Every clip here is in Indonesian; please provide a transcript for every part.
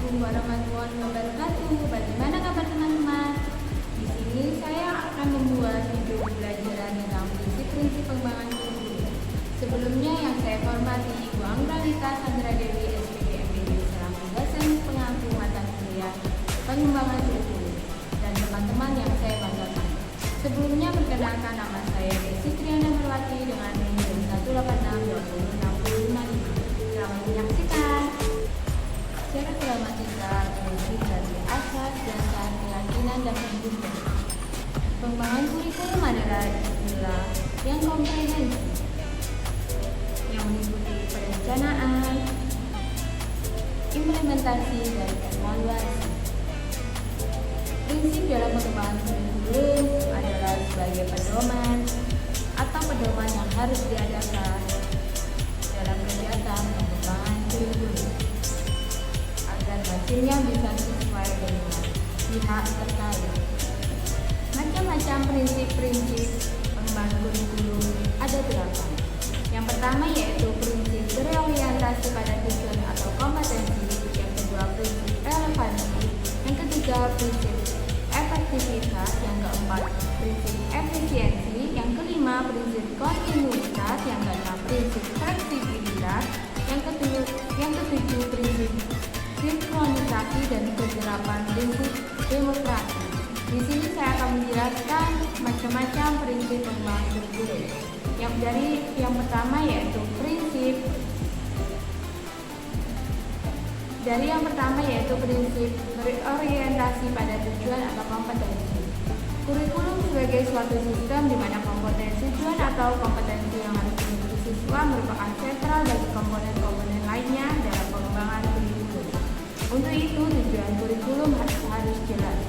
Assalamualaikum warahmatullahi wabarakatuh. Bagaimana kabar teman-teman? Di sini saya akan membuat video pembelajaran tentang prinsip-prinsip pengembangan kurikulum. Sebelumnya yang saya hormati Ibu Anggralita Sandra Dewi SPD MPD selaku dosen pengampu mata kuliah pengembangan kurikulum dan teman-teman yang saya banggakan. Sebelumnya perkenalkan, nama saya Desi Triana Merwati dengan NIM 1862065. Selamat menyaksikan. Secara gramatikal prinsip dari asas, dasar, keyakinan, dan pendukung. Pengembangan kurikulum adalah istilah yang komprehensif yang meliputi perencanaan, implementasi, dan evaluasi. Prinsip dalam pengembangan kurikulum adalah sebagai pedoman atau pedoman yang harus diadakan dalam kegiatan pengembangan kurikulum agar hasilnya bisa sesuai dengan pihak terkait. Macam-macam prinsip-prinsip pengembangan kurikulum ada 8. Yang pertama yaitu prinsip berorientasi pada tujuan atau kompetensi, yang kedua prinsip relevansi, yang ketiga prinsip efektivitas, yang keempat prinsip efisiensi, yang kelima prinsip kontinuitas, yang keenam prinsip fleksibilitas, yang ketujuh prinsip sinkronisasi, dan kedelapan prinsip demokrasi. Di sini saya akan menjelaskan macam-macam prinsip pengembangan kurikulum. Yang pertama yaitu prinsip berorientasi pada tujuan atau kompetensi. Kurikulum sebagai suatu sistem di mana komponen tujuan atau kompetensi yang harus dimiliki siswa merupakan sentral bagi komponen-komponen lainnya dalam pengembangan kurikulum. Untuk itu, tujuan kurikulum harus jelas.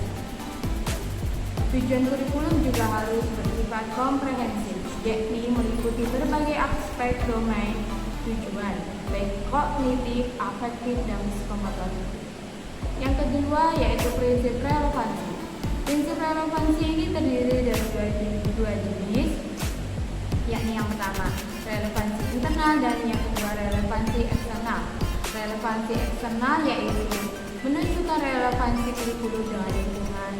Tujuan kurikulum juga harus bersifat komprehensif, yakni meliputi berbagai aspek domain tujuan, baik kognitif, afektif, dan psikomotorik. Yang kedua yaitu prinsip relevansi. Prinsip relevansi ini terdiri dari dua jenis, yakni yang pertama relevansi internal dan yang kedua relevansi eksternal. Relevansi eksternal yaitu menunjukkan relevansi kurikulum dengan lingkungan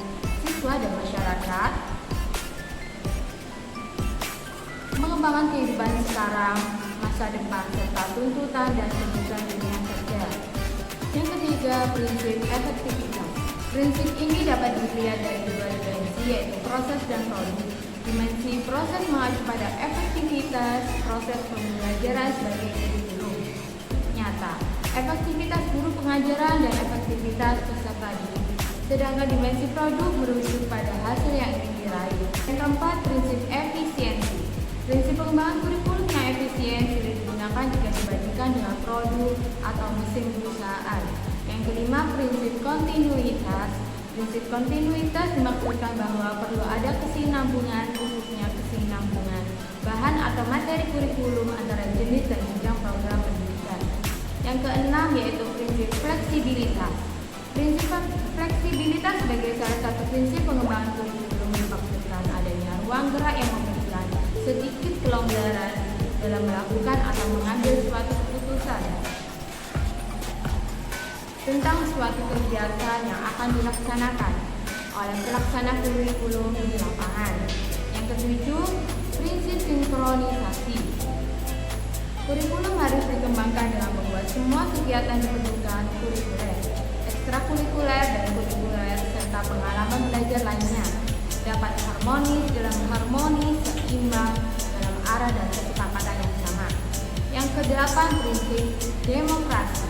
siswa dan masyarakat, mengembangkan kehidupan sekarang, masa depan, serta tuntutan dan kebutuhan dunia kerja. Yang ketiga, prinsip efektivitas. Prinsip ini dapat dilihat dari dua dimensi, yaitu proses dan produk. Dimensi proses mengacu pada efektivitas proses pembelajaran sebagai kurikulum nyata, efektivitas guru pengajaran, dan efektivitas peserta didik. Sedangkan dimensi produk merujuk pada hasil yang ingin diraih. Yang keempat, prinsip efisiensi. Prinsip pengembangan kurikulum yang efisien sudah digunakan jika dibandingkan dengan produk atau mesin perusahaan. Yang kelima, prinsip kontinuitas. Prinsip kontinuitas dimaksudkan bahwa perlu ada kesinambungan, khususnya kesinambungan bahan atau materi kurikulum antara jenis dan jenjang program pendidikan. Yang keenam yaitu prinsip fleksibilitas. Prinsip fleksibilitas sebagai salah satu prinsip pengembangan kurikulum dimaksudkan adanya ruang gerak yang memberikan sedikit kelonggaran dalam melakukan atau mengambil suatu keputusan tentang suatu kegiatan yang akan dilaksanakan oleh pelaksana kurikulum di lapangan. Yang ketujuh, prinsip sinkronisasi. Kurikulum harus dikembangkan dengan membuat semua kegiatan diperlukan kurikuler, ekstrakurikuler, dan kurikuler serta pengalaman belajar lainnya dapat harmonis, seimbang dalam arah dan kesepakatan yang sama. Yang kedelapan, prinsip demokrasi.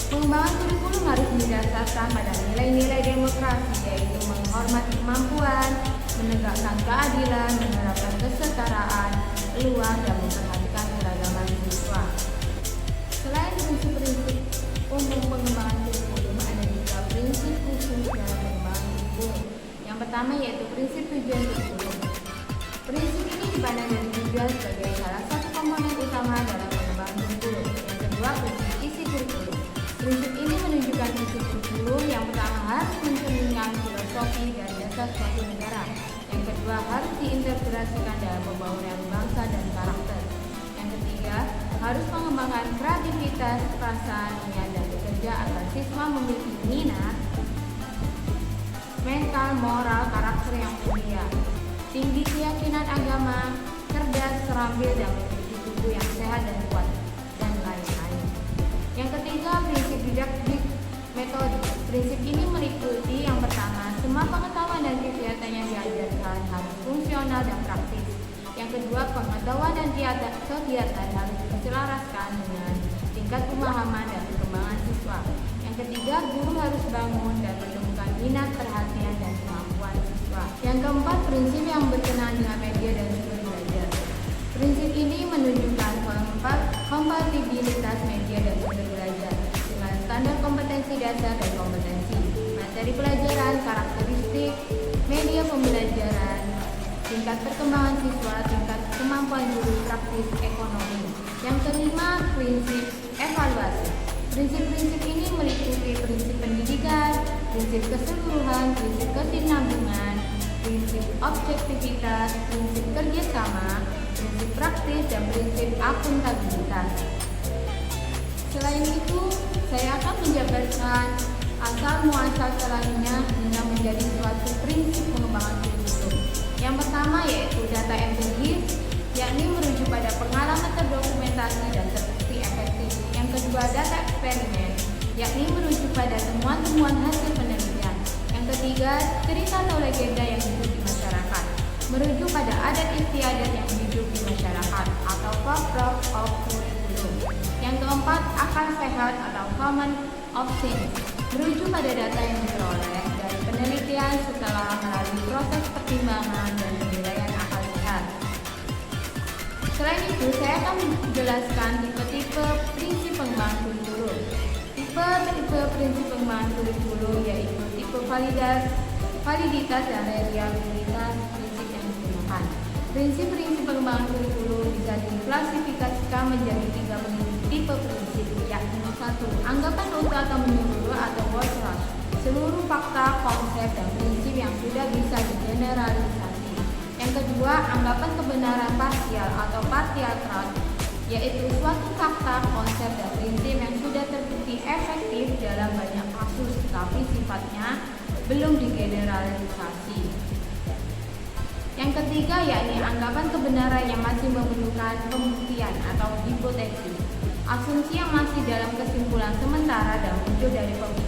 Pengembangan kurikulum harus didasarkan pada nilai-nilai demokrasi, yaitu menghormati kemampuan, menegakkan keadilan, menerapkan kesetaraan, peluang, dan memperhatikan keragaman siswa. Selain prinsip-prinsip umum pengembangan kurikulum, ada juga prinsip khusus dalam pengembangan kurikulum. Yang pertama yaitu prinsip tujuan kurikulum. Prinsip ini dipandang dari tujuan sebagai salah satu komponen utama dalam pengembangan kurikulum. Yang kedua, prinsip isi kurikulum. Prinsip ini menunjukkan isi kurikulum. Yang pertama harus mencerminkan filosofi dan dasar suatu negara. Yang kedua harus diintegrasikan dalam pembangunan bangsa dan karakter. Yang ketiga harus mengembangkan kreativitas, perasaan, niat, dan juga agar siswa memiliki minat, mental, moral, karakter yang mulia, tinggi keyakinan agama, cerdas, terampil, dan memiliki tubuh yang sehat dan kuat, dan lain-lain. Yang ketiga, prinsip didaktik metode. Prinsip ini meliputi yang pertama, semua pengetahuan dan kegiatan yang diajarkan harus fungsional dan praktis. Yang kedua, pengetahuan dan kegiatan harus diselaraskan dengan tingkat pemahaman dan perkembangan siswa. Yang ketiga, guru harus bangun dan menemukan minat, perhatian, dan kemampuan siswa. Yang keempat, prinsip yang berkenaan dengan media dan sumber belajar. Prinsip ini menunjukkan kompatibilitas media dan sumber belajar dengan standar kompetensi dasar dan kompetensi, materi pelajaran, karakteristik, media pembelajaran, tingkat perkembangan siswa, tingkat kemampuan guru, praktis, ekonomi. Yang kelima, prinsip evaluasi. Prinsip-prinsip ini meliputi prinsip pendidikan, prinsip keseluruhan, prinsip kesinambungan, prinsip objektivitas, prinsip kerjasama, prinsip praktis, dan prinsip akuntabilitas. Selain itu, saya akan menjabarkan asal muasal selanjutnya guna menjadi suatu prinsip pengembangan kurikulum. Yang pertama yaitu data empiris, yakni merujuk pada pengalaman terdokumentasi dan terbukti efektif. Yang kedua, data eksperimen, yakni merujuk pada temuan-temuan hasil penelitian. Yang ketiga, cerita atau legenda yang hidup di masyarakat, merujuk pada adat istiadat yang hidup di masyarakat atau folklore of curriculum. Yang keempat, akal sehat atau common of sense, merujuk pada data yang diperoleh dari penelitian setelah melalui proses pertimbangan dan penilaian akal sehat. Selain itu, saya akan menjelaskan tipe-tipe prinsip pengembangan kurikulum. Tipe prinsip pengembangan kurikulum yaitu tipe validitas dan reliabilitas prinsip yang digunakan. Prinsip-prinsip pengembangan kurikulum bisa diklasifikasikan menjadi 3 tipe prinsip, yakni 1. Anggapan utuh atau menyeluruh atau whole truth, seluruh fakta, konsep, dan prinsip yang sudah bisa digeneralisasi. Yang kedua, anggapan kebenaran parsial atau partial truth, yaitu suatu fakta, konsep, dan prinsip yang sudah terbukti efektif dalam banyak kasus, tapi sifatnya belum digeneralisasi. Yang ketiga, yakni anggapan kebenaran yang masih memerlukan pembuktian atau hipotesis, asumsi yang masih dalam kesimpulan sementara dan muncul dari pembuktian